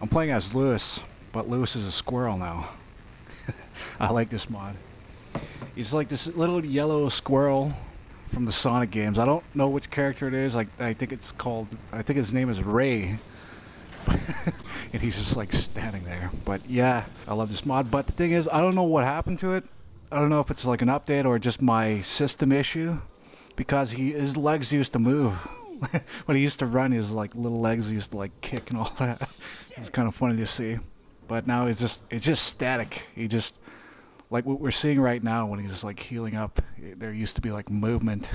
I'm playing as Lewis, but Lewis is a squirrel now. I like this mod. He's like this little yellow squirrel from the Sonic games. I don't know which character it is. I think it's called. I think his name is Ray. And he's just like standing there. But yeah, I love this mod. But the thing is, I don't know what happened to it. I don't know if it's like an update or just my system issue, because his legs used to move. When he used to run, his like little legs used to like kick and all that. It's kind of funny to see. But now it's just static. He just, like what we're seeing right now when he's like healing up, there used to be like movement.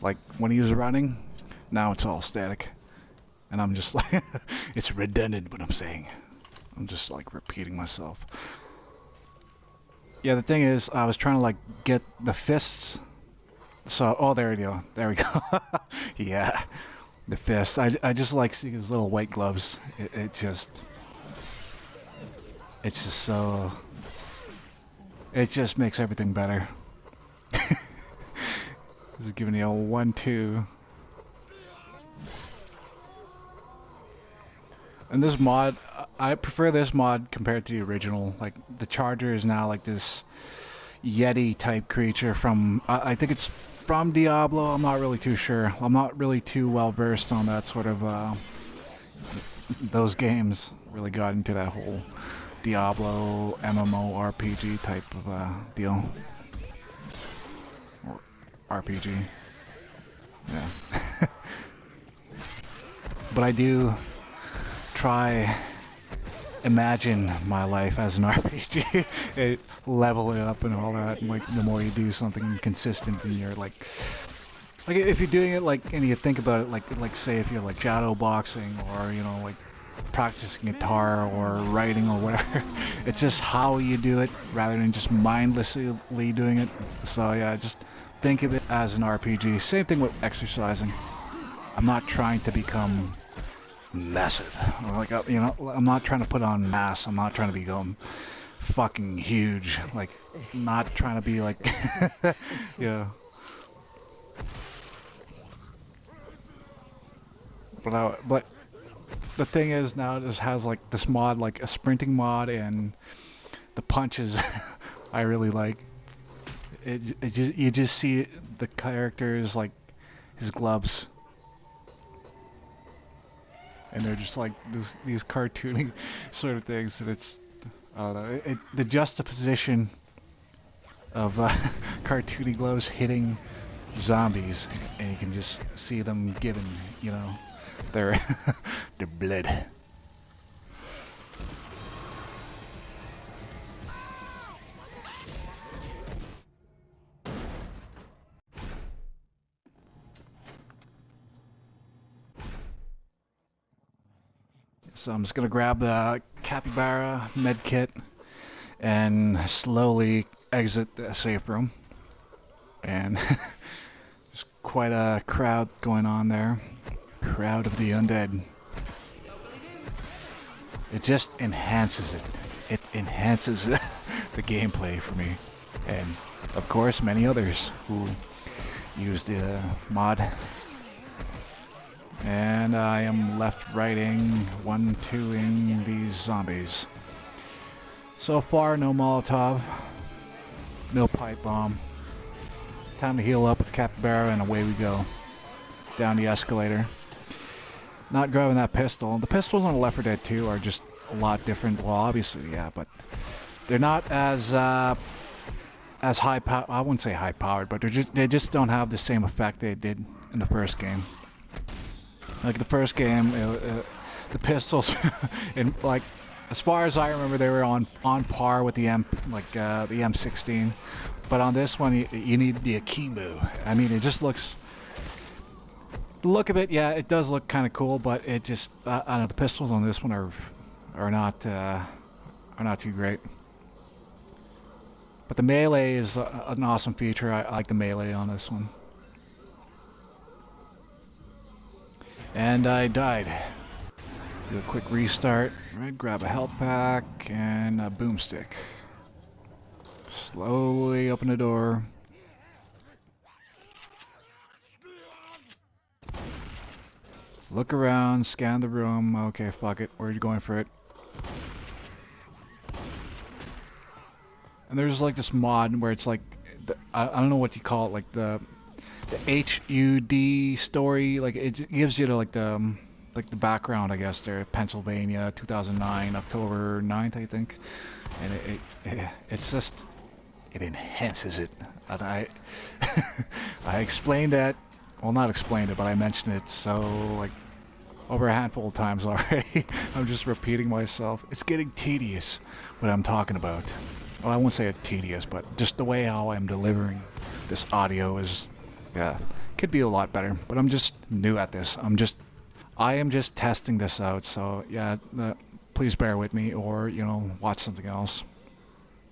Like when he was running, now it's all static. And I'm just like, it's redundant what I'm saying. I'm just like repeating myself. Yeah, the thing is, I was trying to like get the fists. So, oh, there we go. There we go. Yeah, the fists. I just like seeing his little white gloves. It's just so. It just makes everything better. Just giving you a 1-2. And this mod, I prefer this mod compared to the original. Like, the Charger is now like this Yeti type creature from, I think it's from Diablo. I'm not really too sure. I'm not really too well versed on that sort of, those games. Really got into that whole Diablo MMORPG type of deal. Or RPG. Yeah. But I do try imagine my life as an RPG, leveling up and all that. And like the more you do something consistent, and you're like if you're doing it like, and you think about it like say if you're like shadow boxing, or you know, like practicing guitar or writing or whatever. It's just how you do it rather than just mindlessly doing it. So yeah, just think of it as an RPG. Same thing with exercising. I'm not trying to become massive. Like, you know, I'm not trying to put on mass. I'm not trying to become fucking huge. Like, not trying to be like, yeah. But the thing is, now it just has like this mod, like a sprinting mod, and the punches I really like. You just see the characters, like his gloves. And they're just like these cartoony sort of things, and it's, I don't know, the juxtaposition of cartoony gloves hitting zombies, and you can just see them giving, you know, their their blood. So I'm just gonna grab the capybara med kit and slowly exit the safe room. And there's quite a crowd going on there. Crowd of the undead. It just enhances it. It enhances the gameplay for me. And of course many others who use the mod. And I am left-righting, 1-2ing these zombies. So far, no Molotov, no pipe bomb. Time to heal up with capybara, and away we go. Down the escalator. Not grabbing that pistol. The pistols on Left 4 Dead 2 are just a lot different. Well, obviously, yeah, but they're not as high power. I wouldn't say high powered, but they just don't have the same effect they did in the first game. Like the first game, the pistols, and like as far as I remember, they were on par with the the M16. But on this one, you need the Akimbo. I mean, it just looks. The look of it, yeah, it does look kind of cool, but it just I don't know, the pistols on this one are not too great. But the melee is an awesome feature. I like the melee on this one. And I died. Do a quick restart. Right, grab a health pack and a boomstick. Slowly open the door. Look around, scan the room. Okay, fuck it. We're going for it. And there's like this mod where it's like, I don't know what you call it, like the HUD story. Like it gives you like the background, I guess. There, Pennsylvania, 2009, October 9th, I think. And it's just, it enhances it. And I explained that. Well, not explained it, but I mentioned it so like over a handful of times already. I'm just repeating myself. It's getting tedious what I'm talking about. Well, I won't say it's tedious, but just the way how I'm delivering this audio is, yeah, could be a lot better. But I'm just new at this. I am just testing this out. So yeah, please bear with me, or you know, watch something else.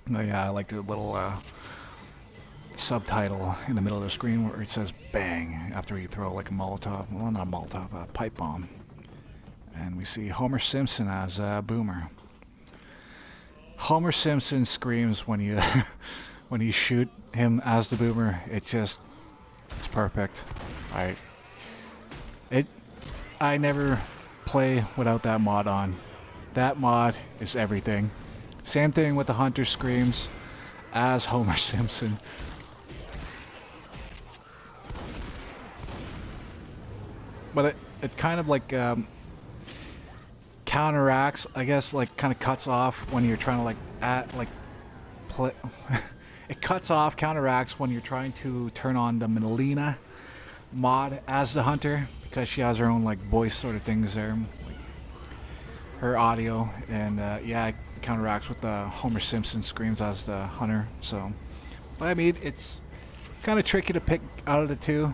Yeah, I like the little subtitle in the middle of the screen where it says "bang" after you throw like a Molotov. Well, not a Molotov, a pipe bomb. And we see Homer Simpson as a boomer. Homer Simpson screams when you when you shoot him as the boomer. It's perfect. I never play without that mod on. That mod is everything. Same thing with the Hunter screams as Homer Simpson. But it kind of like counteracts, I guess, like kind of cuts off when you're trying to play. It cuts off, counteracts when you're trying to turn on the Melina mod as the Hunter, because she has her own like voice sort of things there, like her audio, and yeah, it counteracts with the Homer Simpson screams as the Hunter. So, but I mean, it's kind of tricky to pick out of the two,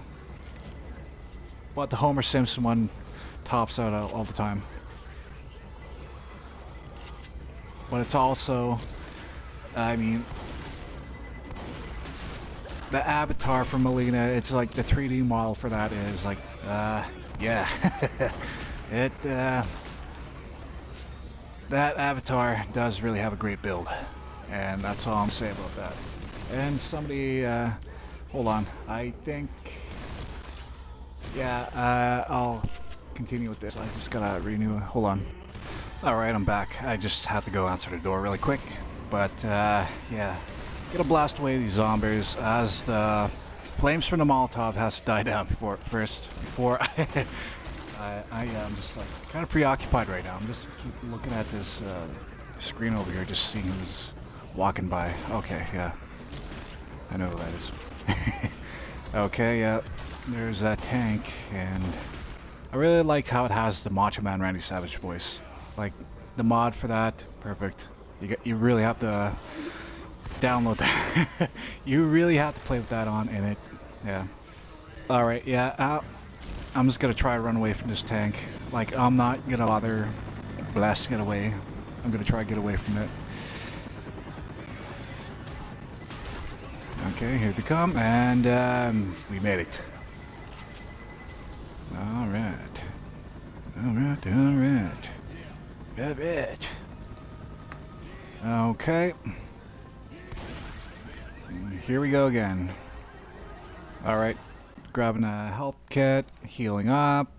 but the Homer Simpson one tops out all the time. But it's also, I mean, the avatar for Melina, it's like the 3D model for that is like, yeah. That avatar does really have a great build. And that's all I'm saying about that. And somebody, hold on, I think, yeah, I'll continue with this. I just gotta renew, hold on. Alright, I'm back. I just had to go answer the door really quick. But, yeah. Gotta blast away these zombies as the flames from the Molotov has to die down before I am just like kind of preoccupied right now. I'm just keep looking at this screen over here, just seeing who's walking by. Okay, yeah. I know who that is. Okay, yeah. There's that tank, and I really like how it has the Macho Man Randy Savage voice. Like, the mod for that, perfect. You really have to download that. You really have to play with that on, and it, yeah. Alright, yeah, I'm just gonna try to run away from this tank. Like, I'm not gonna bother blasting it away. I'm gonna try to get away from it. Okay, here they come, and we made it. Alright. Alright. Alright. Okay. Here we go again. Alright. Grabbing a health kit, healing up,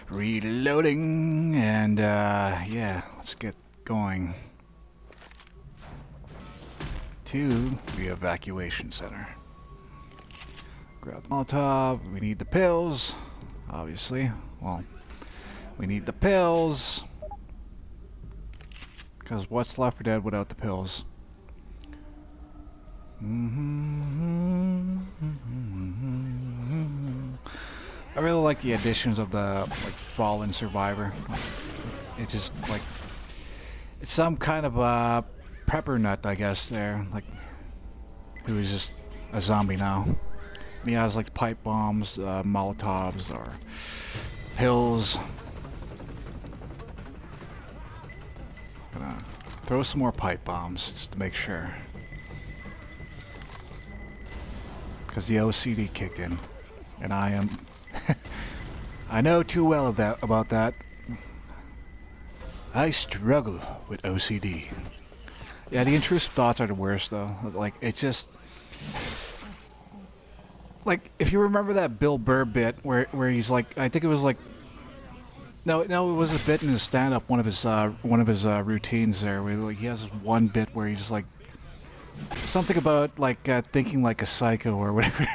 reloading, and yeah, let's get going to the evacuation center. Grab the Molotov. We need the pills, obviously. Well, we need the pills, because what's Left 4 Dead without the pills? I really like the additions of the like Fallen Survivor. It just like it's some kind of a prepper nut, I guess. There, like who is just a zombie now. He has like pipe bombs, Molotovs, or pills. Gonna throw some more pipe bombs just to make sure. Because the OCD kicked in, and I am I know too well about that. I struggle with OCD. Yeah, the intrusive thoughts are the worst though. Like, it's just like, if you remember that Bill Burr bit where he's like, I think it was like No, no, it was a bit in his stand-up. One of his routines there. Where like he has this one bit where he just like something about like thinking like a psycho or whatever.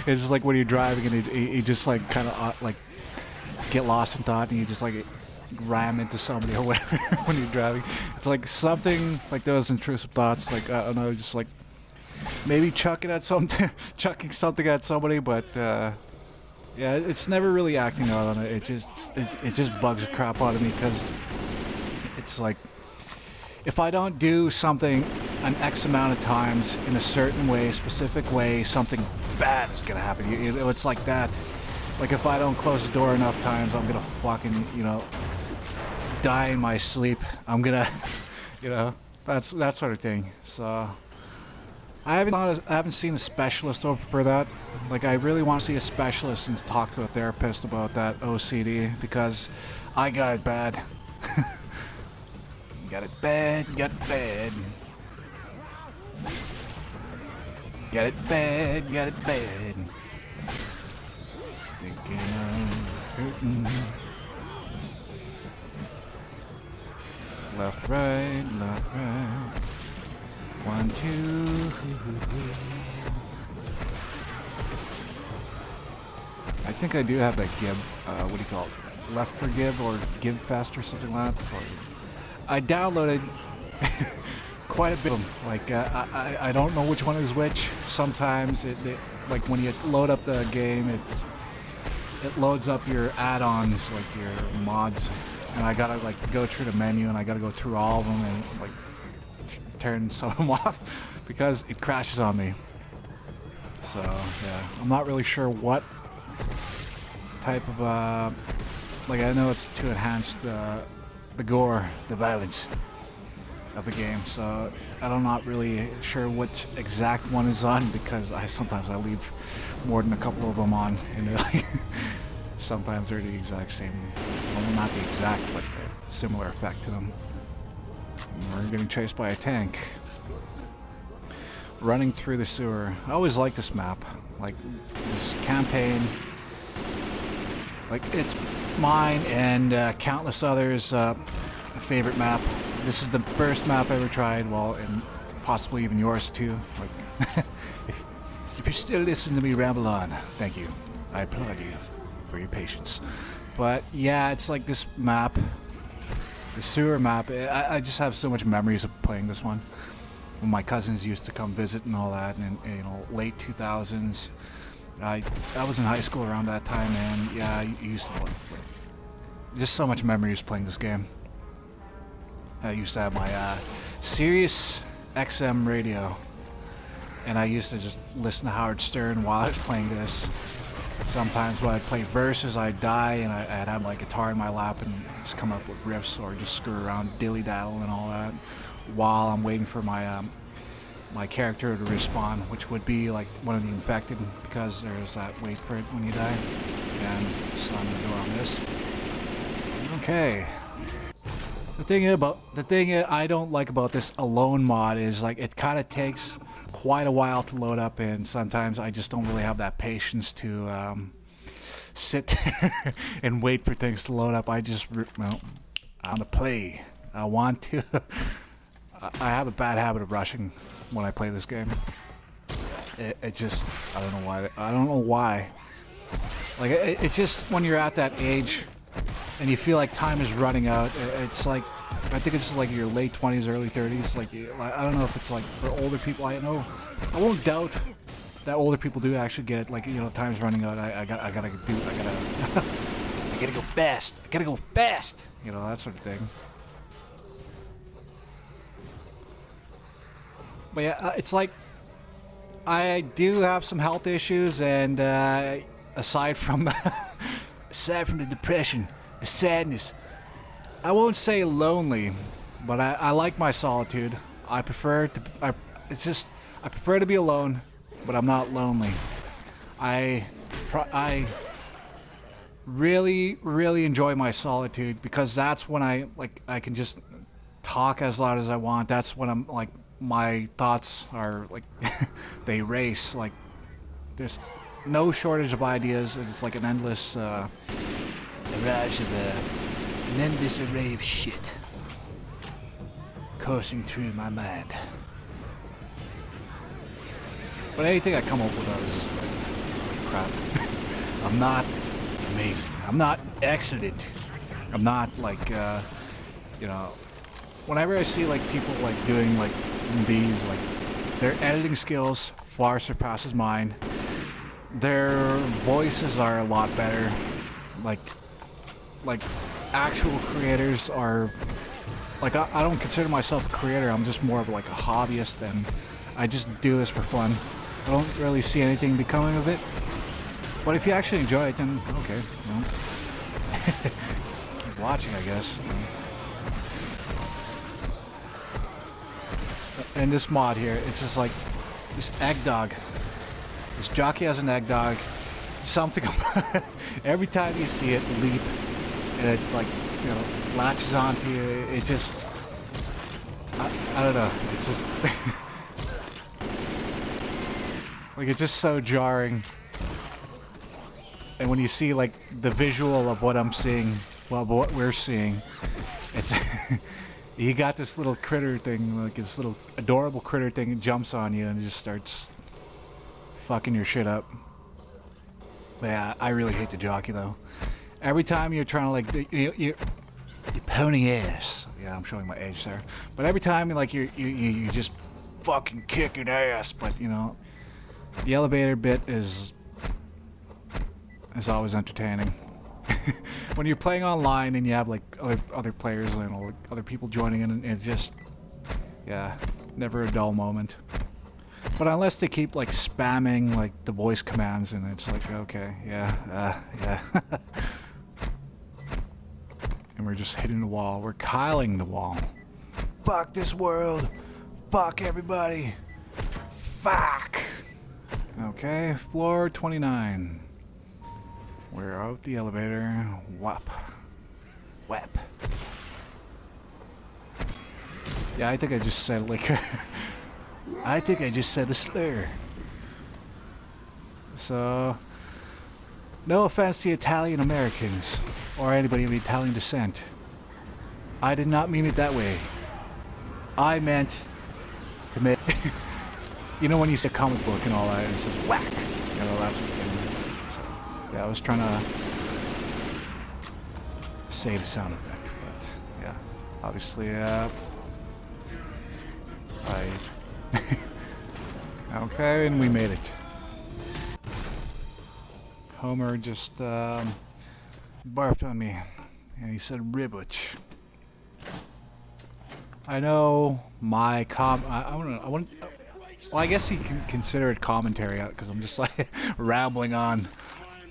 It's just like when you're driving and he just like kind of like get lost in thought and you just like ram into somebody or whatever when you're driving. It's like something like those intrusive thoughts. Like I don't know, just like maybe chucking something at somebody, but. Yeah, it's never really acting out on it. It just bugs the crap out of me because it's like if I don't do something an X amount of times in a certain way, specific way, something bad is gonna happen. It's like that. Like if I don't close the door enough times, I'm gonna fucking die in my sleep. I'm gonna that sort of thing. So. I haven't seen a specialist for that. Like, I really want to see a specialist and talk to a therapist about that OCD because I got it bad. Got it bad, got it bad. Got it bad, got it bad. Thinking of hurting. Left, right, left, right. 1, 2. I think I do have that give. What do you call it? Left for give or give fast or something like that. I downloaded quite a bit of them. Like I don't know which one is which. Sometimes it like when you load up the game, it loads up your add-ons, like your mods, and I gotta like go through the menu and I gotta go through all of them and like. Turn some of them off because it crashes on me. So yeah, I'm not really sure what type of like I know it's to enhance the gore, the violence of the game. So I'm not really sure what exact one is on because sometimes I leave more than a couple of them on, and they're like sometimes they're the exact same. Well, not the exact, but similar effect to them. We're getting chased by a tank. Running through the sewer. I always like this map. Like, this campaign. Like, it's mine and countless others' favorite map. This is the first map I ever tried, well, and possibly even yours too. Like, if you're still listening to me ramble on, thank you. I applaud you for your patience. But, yeah, it's like this map. The sewer map, I just have so much memories of playing this one. When my cousins used to come visit and all that, and late 2000s. I was in high school around that time, and yeah, I used to play. Just so much memories playing this game. I used to have my Sirius XM radio, and I used to just listen to Howard Stern while I was playing this. Sometimes when I'd play verses, I'd die and I'd have my guitar in my lap and just come up with riffs or just screw around, dilly-daddle and all that while I'm waiting for my my character to respawn, which would be like one of the infected because there's that wait for it when you die. And slam the door on this. Okay. The thing I don't like about this alone mod is like it kind of takes quite a while to load up, and sometimes I just don't really have that patience to sit there and wait for things to load up. I just, well, I want to play. I want to. I have a bad habit of rushing when I play this game. It just, I don't know why. I don't know why. Like, it's just when you're at that age and you feel like time is running out, it's like, I think it's like your late 20s, early 30s. Like, I don't know if it's like for older people. I know, I won't doubt that older people do actually get it. Like, time's running out. I gotta go fast. I gotta go fast. That sort of thing. But yeah, it's like I do have some health issues, and aside from the depression, the sadness, I won't say lonely, but I like my solitude. I prefer to be alone, but I'm not lonely. I really, really enjoy my solitude because that's when I can just talk as loud as I want. That's when I'm like, my thoughts are like they race. Like, there's no shortage of ideas. It's like an endless barrage of And then this array of shit coursing through my mind. But anything I come up with, I was just like, crap. I'm not amazing. I'm not excellent. I'm not like, you know, whenever I see like people like doing like these, like their editing skills far surpasses mine. Their voices are a lot better. Like actual creators are, like I don't consider myself a creator. I'm just more of like a hobbyist, and I just do this for fun. I don't really see anything becoming of it. But if you actually enjoy it, then okay, you know. Keep watching, I guess. And this mod here, it's just like this egg dog. This jockey has an egg dog. Something about every time you see it leap, and it like, you know, latches onto you. It just, I don't know. It's just like it's just so jarring. And when you see like the visual of what I'm seeing, well, what we're seeing, it's you got this little critter thing, like this little adorable critter thing, it jumps on you and it just starts fucking your shit up. But yeah, I really hate the jockey though. Every time you're trying to like, you're pounding ass. Yeah, I'm showing my age there. But every time like you just fucking kicking ass. But you know, the elevator bit is always entertaining. When you're playing online and you have like other players and like, other people joining in, and it's just, yeah, never a dull moment. But unless they keep like spamming like the voice commands, and it's like, okay, yeah. And we're just hitting the wall. We're kyling the wall. Fuck this world. Fuck everybody. Fuck. Okay, floor 29. We're out the elevator. Whap. Whap. Yeah, I think I just said like I think I just said a slur. So, no offense to Italian Americans or anybody of Italian descent. I did not mean it that way. I meant to make you know when you see a comic book and all that, it says whack. You know, that's what yeah, I was trying to say the sound effect, but yeah, obviously, okay, and we made it. Homer just barfed on me, and he said ribwich. I know my well, I guess you can consider it commentary because I'm just like rambling on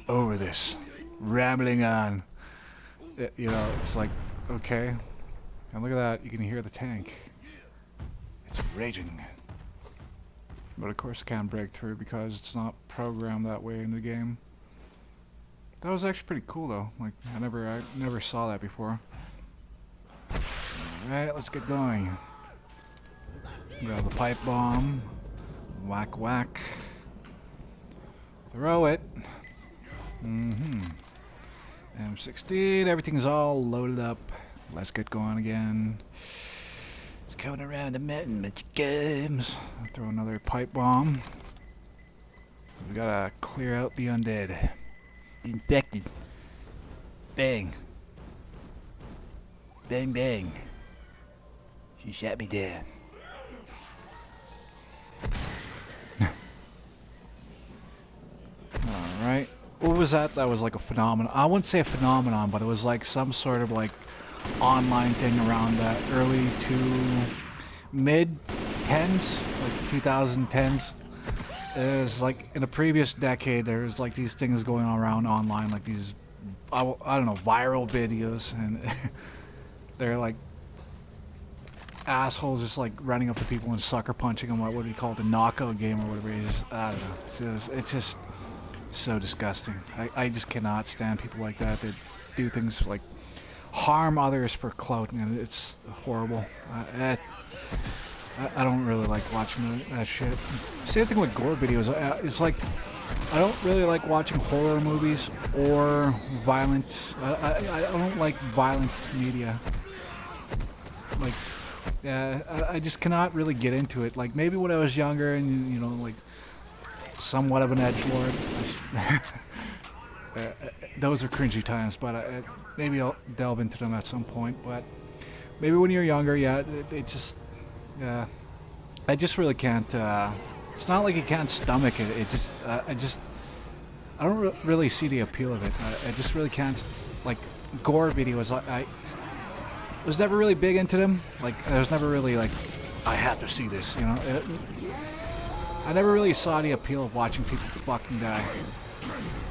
over this, rambling on. You know, it's like, okay, and look at that, you can hear the tank. It's raging. But of course it can't break through because it's not programmed that way in the game. That was actually pretty cool though. Like I never saw that before. Alright, let's get going. Grab the pipe bomb. Whack whack. Throw it. M16, everything's all loaded up. Let's get going again. It's coming around the mountain with your games. I'll throw another pipe bomb. We gotta clear out the undead. Infected. Bang. Bang bang. She shot me down. Alright. What was that? That was like a phenomenon. I wouldn't say a phenomenon, but it was like some sort of like online thing around that early to mid 10s, like 2010s. It was like in the previous decade, there was like these things going on around online, like these, I don't know, viral videos, and they're like assholes just like running up to people and sucker punching them. What do you call it? The knockout game or whatever it is. I don't know. It's just so disgusting. I just cannot stand people like that do things like harm others for clout, and it's horrible. I don't really like watching that shit. Same thing with gore videos. It's like I don't really like watching horror movies or violent. I don't like violent media. Like, yeah, I just cannot really get into it. Like maybe when I was younger and you know like somewhat of an edgelord. Those are cringy times, but maybe I'll delve into them at some point. But maybe when you're younger, yeah, it just, yeah, I just really can't. It's not like you can't stomach it. It just, I don't really see the appeal of it. I just really can't, like, gore videos. I was never really big into them. Like, I was never really like, I have to see this, you know. I never really saw the appeal of watching people fucking die.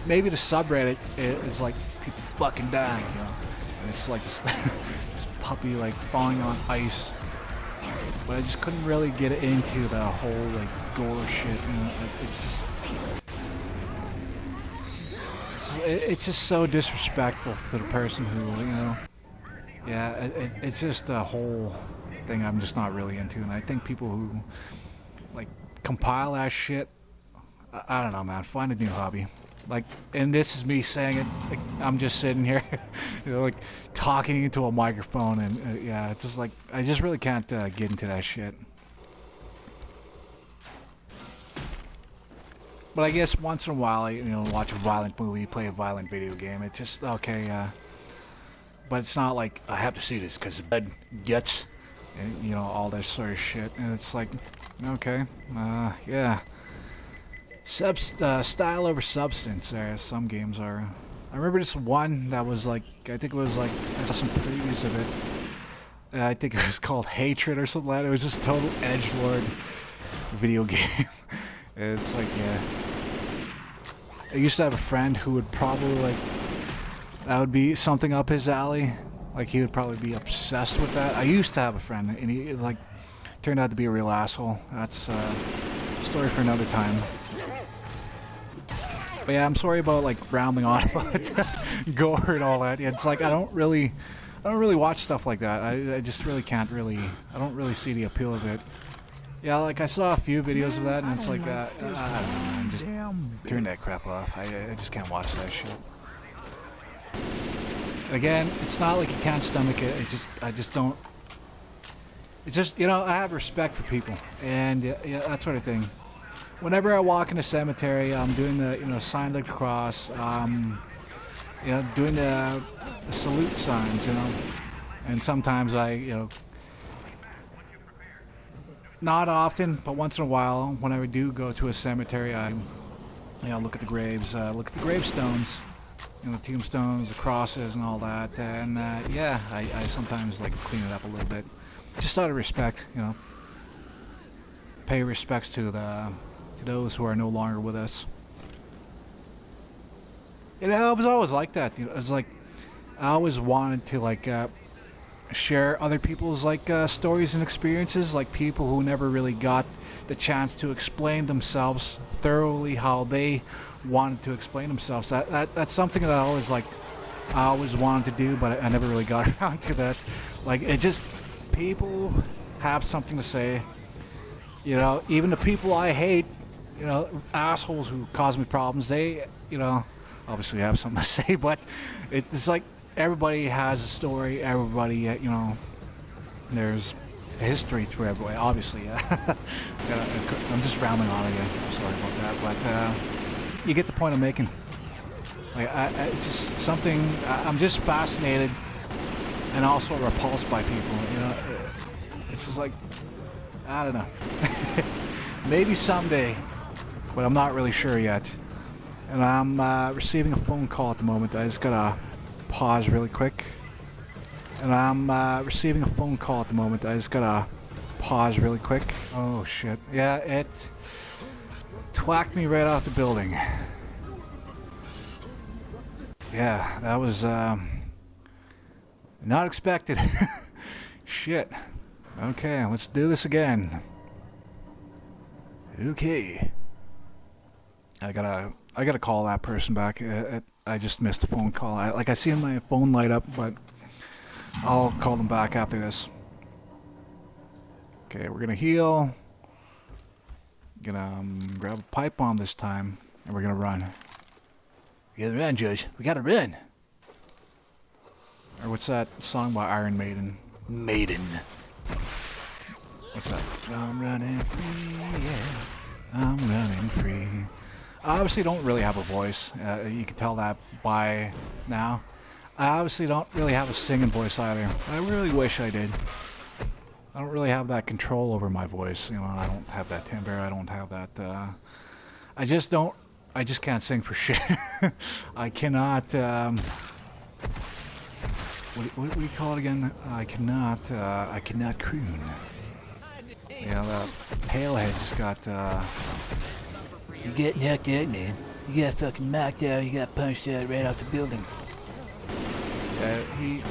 Maybe the subreddit is like people fucking dying, you know, and it's like this, this puppy like falling on ice. But I just couldn't really get into the whole like gore shit. You know, it's just so disrespectful to the person who, you know. Yeah, it's just a whole thing I'm just not really into, and I think people who like compile that shit, I don't know, man. Find a new hobby. Like, and this is me saying it. Like, I'm just sitting here, you know, like talking into a microphone, and yeah, it's just like I just really can't get into that shit. But I guess once in a while, you know, watch a violent movie, play a violent video game. It's just okay. But it's not like I have to see this because the bed gets, and, you know, all this sort of shit. And it's like, okay, yeah. Style over substance. Some games are. I remember this one that was like, I think it was like, I saw some previews of it. I think it was called Hatred or something like that. It was just total edgelord video game. It's like, yeah. I used to have a friend who would probably like, that would be something up his alley. Like he would probably be obsessed with that. I used to have a friend and he like turned out to be a real asshole. That's a story for another time. But yeah, I'm sorry about like rambling on about gore and all that. Yeah, it's like I don't really watch stuff like that. I just really can't really. I don't really see the appeal of it. Yeah, like I saw a few videos of that, and it's like I don't know, man. Just turn that crap off. I just can't watch that shit. And again, it's not like you can't stomach it. I just don't. It's just, you know, I have respect for people, and yeah, that sort of thing. Whenever I walk in a cemetery, I'm doing the, you know, sign of the cross, you know, doing the salute signs, you know, and sometimes I, you know, not often, but once in a while, when I do go to a cemetery, I, you know, look at the graves, look at the gravestones, you know, the tombstones, the crosses, and all that, and yeah, I sometimes like clean it up a little bit, just out of respect, you know, pay respects to those who are no longer with us. You know, I was always like that. You know, it was like I always wanted to like share other people's like stories and experiences, like people who never really got the chance to explain themselves thoroughly how they wanted to explain themselves. That's something that I always wanted to do, but I never really got around to that. Like it just people have something to say. You know, even the people I hate, you know, assholes who cause me problems, they, you know, obviously have something to say, but it's like everybody has a story, everybody, you know, there's a history to everybody, obviously. I'm just rambling on again, I'm sorry about that, but you get the point I'm making. Like, it's just something, I'm just fascinated and also repulsed by people, you know, it's just like, I don't know. Maybe someday, but I'm not really sure yet. And I'm receiving a phone call at the moment. I just gotta pause really quick. And I'm receiving a phone call at the moment. I just gotta pause really quick. Oh shit. Yeah, it twacked me right off the building. Yeah, that was not expected. Shit. Okay, let's do this again. Okay. I gotta call that person back. I just missed a phone call. I see my phone light up, but I'll call them back after this. Okay, we're gonna heal. Gonna grab a pipe bomb this time, And we're gonna run. We gotta run, Judge. We gotta run. Or what's that song by Iron Maiden? Maiden. What's that? I'm running free, yeah. I'm running free. I obviously don't really have a voice. You can tell that by now. I obviously don't really have a singing voice either. I really wish I did. I don't really have that control over my voice. You know, I don't have that timbre. I don't have that. I just don't. I just can't sing for shit. I cannot. What do you call it again? I cannot. I cannot croon. Yeah, that palehead just got. You get knocked out, man. You got fucking knocked out. You got punched out right off the building. He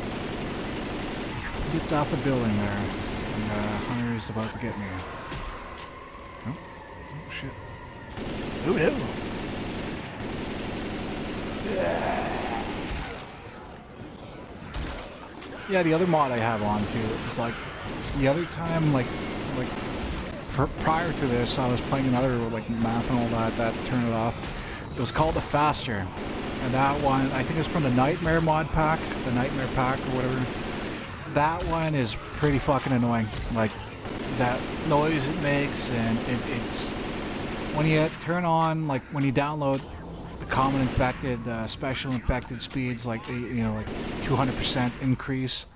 flipped off the building there, and Hunter is about to get me. Oh, oh shit! Oh no! Yeah, the other mod I have on too. It was like the other time, like prior to this, I was playing another like map and all that. That turned it off. It was called the Faster. And that one, I think it's from the Nightmare mod pack, the Nightmare pack or whatever. That one is pretty fucking annoying. Like, that noise it makes, and it's... When you turn on, like, when you download the common infected, special infected speeds, like, you know, like 200% increase.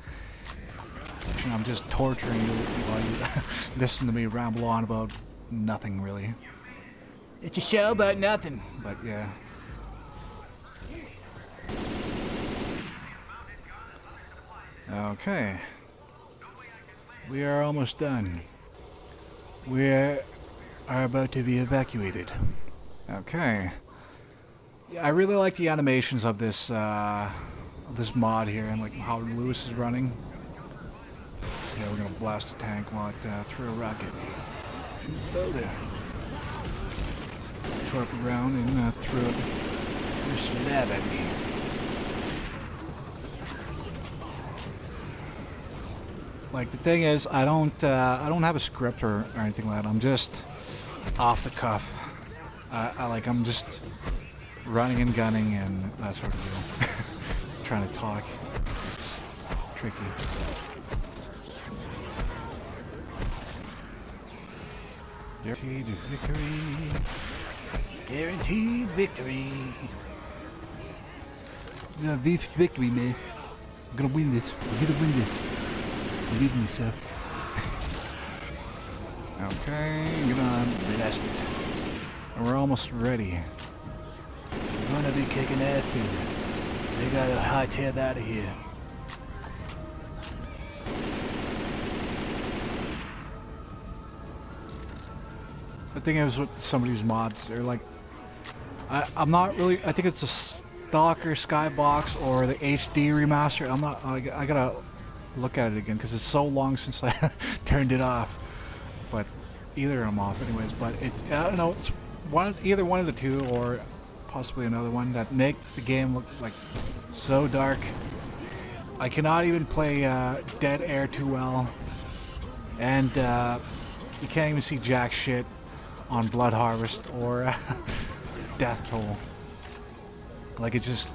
And I'm just torturing you while you listen to me ramble on about nothing, really. It's a show about nothing, but yeah. Okay, we are almost done. We are about to be evacuated. Okay. Yeah, I really like the animations of this mod here, and like how Lewis is running. Yeah, we're gonna blast a tank while it throw a rocket. Oh there. Torp around and throw a slab at me. Like, the thing is, I don't have a script or anything like that. I'm just off the cuff. I'm just running and gunning and that sort of deal. Trying to talk. It's tricky. Guaranteed victory. Guaranteed victory. Yeah, victory, man. I'm gonna win this. We're gonna win this. Believe in yourself. Okay, gonna blast it. And we're almost ready. We're gonna be kicking ass here. They gotta hightail out of here. The thing is with some of these mods, they're like, I'm not really, I think it's a Stalker Skybox or the HD remaster. I'm not, I gotta look at it again because it's so long since I turned it off. But either I'm off anyways. But it's, I don't know, it's either one of the two or possibly another one that make the game look like so dark. I cannot even play Dead Air too well, and you can't even see jack shit on Blood Harvest or Death Toll. Like, it's just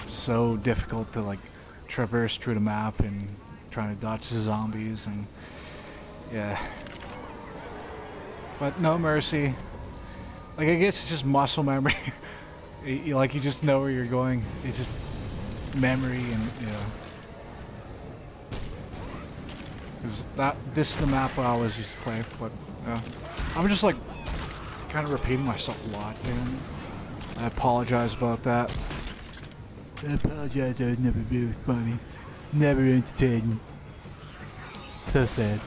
so difficult to like traverse through the map and trying to dodge the zombies, and yeah. But no mercy. Like, I guess it's just muscle memory. you just know where you're going. It's just memory, and you know. Cause this is the map I always used to play, but I'm just like kind of repeating myself a lot, and I apologize about that. I apologize, I was never really funny. Never entertaining. So sad.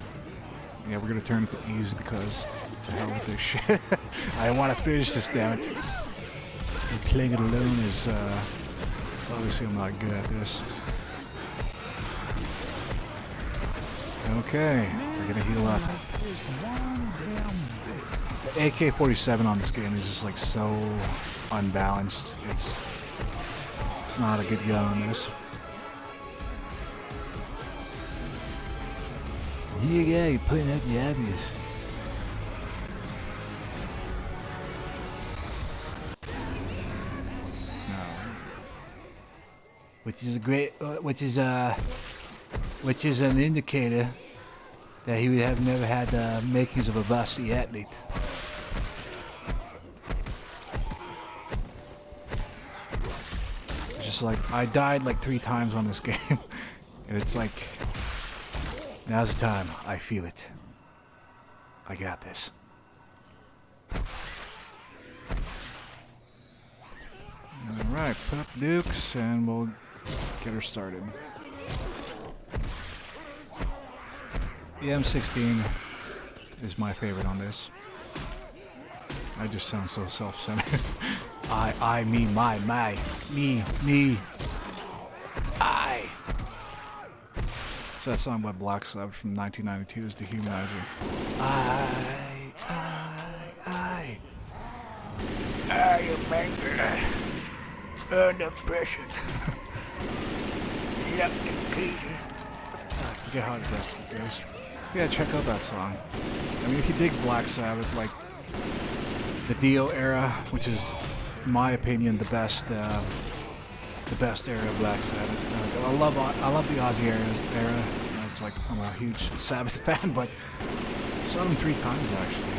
Yeah, we're gonna turn it to easy because the hell with this shit. I want to finish this, damn it. And playing it alone is, obviously I'm not good at this. Okay, we're gonna heal up. The AK-47 on this game is just like so unbalanced. It's not a good gun on this. Here you go, you're putting out the obvious. which is a great, which is an indicator that he would have never had the makings of a varsity athlete. It's just like I died like 3 times on this game, and it's like now's the time. I feel it. I got this. Alright, put up nukes and we'll get her started. The M16 is my favorite on this. I just sound so self-centered. I, me, my, me, I. So that song by Black Sabbath from 1992 is Dehumanizer. I am angry. Under pressure. Left in pieces. I forget how the rest of it goes. Yeah, check out that song. I mean, if you dig Black Sabbath, like the Dio era, which is, in my opinion, the best era of Black Sabbath. I love the Ozzy era. It's like I'm a huge Sabbath fan, but I saw them 3 times actually.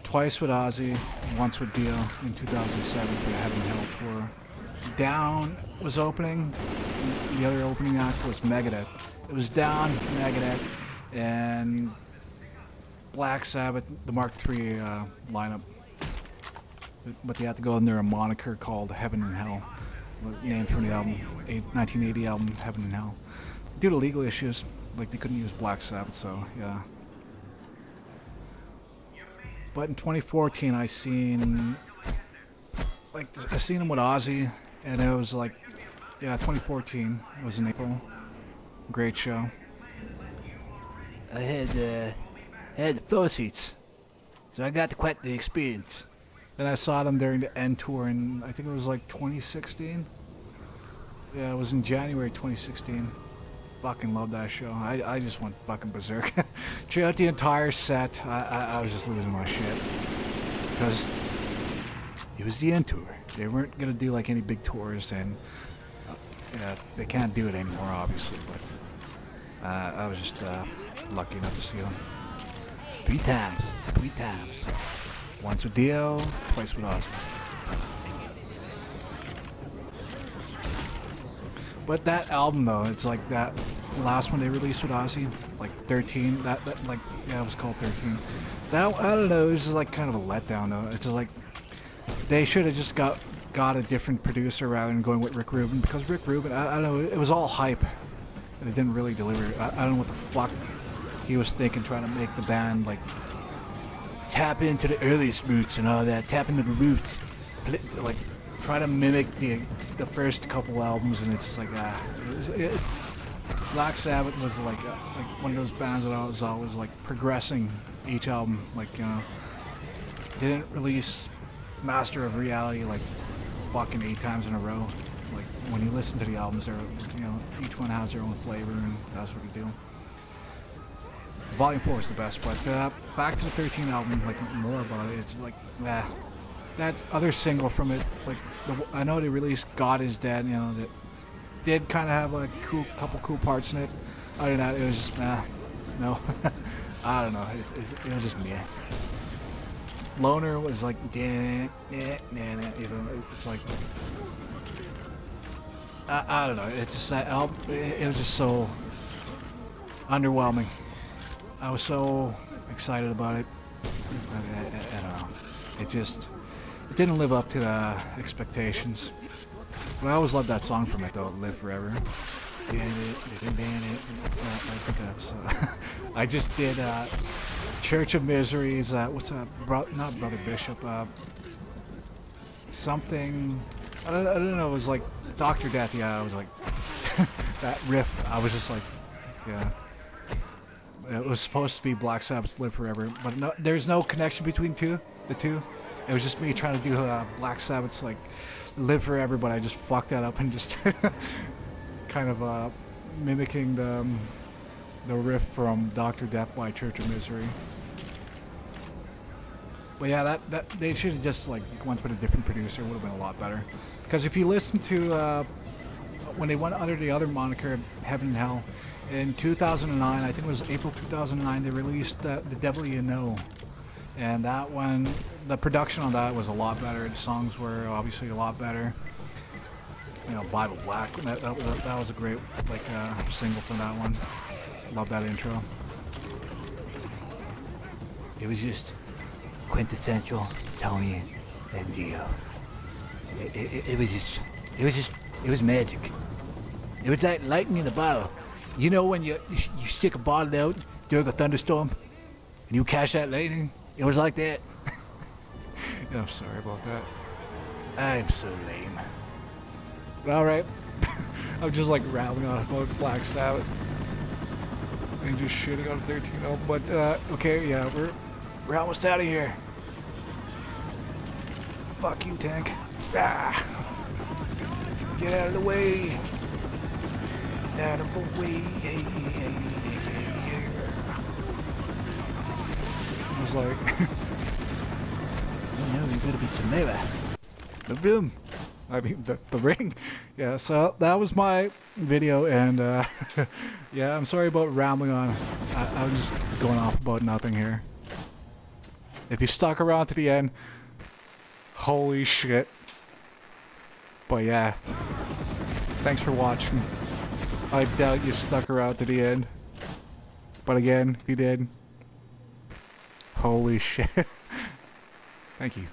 Twice with Ozzy, once with Dio in 2007 for the Heaven and Hell tour. Down was opening, the other opening act was Megadeth. It was Down, Megadeth, and Black Sabbath, the Mark III lineup. But they had to go under a moniker called Heaven and Hell, named from the album, 1980 album Heaven and Hell. Due to legal issues, like they couldn't use Black Sabbath, so yeah. But in 2014, I seen him with Ozzy, and it was like, yeah, 2014. It was in April. Great show. I had the floor seats, so I got quite the experience. Then I saw them during the End tour, and I think it was like 2016. Yeah, it was in January 2016. Fucking love that show. I just went fucking berserk. Throughout the entire set, I was just losing my shit. Because it was the End tour. They weren't going to do like any big tours, and yeah, they can't do it anymore, obviously. But I was just lucky enough to see them. 3 times. Once with Dio, twice with Ozzy. But that album though, it's like that last one they released with Ozzy, like 13. That like, yeah, it was called 13. That, I don't know, it was just like kind of a letdown though. It's just like they should have just got a different producer rather than going with Rick Rubin, because Rick Rubin, I don't know, it was all hype and it didn't really deliver. I don't know what the fuck he was thinking, trying to make the band like tap into the earliest roots and all that, tap into the roots, like try to mimic the first couple albums, and it's just like Black Sabbath was like one of those bands that I was always like progressing each album, like, you know, they didn't release Master of Reality like fucking 8 times in a row. Like when you listen to the albums, they're, you know, each one has their own flavor, and that's what you do. Volume 4 is the best, but back to the 13 album, like more about it. It's like, that other single from it, like I know they released God Is Dead, you know, that did kind of have like couple cool parts in it. Other than that, it was just no. I don't know. It was just me. Loner was like, you know, it's like, I don't know. It's just that album. It was just so underwhelming. I was so excited about it. I don't know. It didn't live up to the expectations. But I always loved that song from it though, Live Forever. I think that's, I just did Church of Misery's, what's that, not Brother Bishop, something, I don't know, it was like Dr. Death, yeah, I was like, that riff, I was just like, yeah. It was supposed to be Black Sabbath's Live Forever, but no, there's no connection between the two. It was just me trying to do Black Sabbath's like Live Forever, but I just fucked that up and just kind of mimicking the riff from Dr. Death by Church of Misery. But yeah, that they should have just like went with a different producer. It would have been a lot better. Because if you listen to when they went under the other moniker, Heaven and Hell, in 2009, I think it was April 2009, they released The Devil You Know. And that one, the production on that was a lot better. The songs were obviously a lot better. You know, Bible Black, that was a great like single from that one. Love that intro. It was just quintessential Tony and Dio. It was magic. It was like lightning in a bottle. You know when you stick a bottle out during a thunderstorm and you catch that lightning? It was like that. Yeah, I'm sorry about that. I'm so lame. But alright. I'm just like rattling on about Black Sabbath. And just shitting on 13-0. But okay, yeah, we're almost out of here. Fuck you, tank. Ah. Get out of the way. Out of the way. I was like, oh no, you better be some neighbor. The room. I mean, the ring. Yeah, so that was my video, and yeah, I'm sorry about rambling on. I was just going off about nothing here. If you stuck around to the end, holy shit. But yeah, thanks for watching. I doubt you stuck around to the end. But again, if you did, holy shit. Thank you.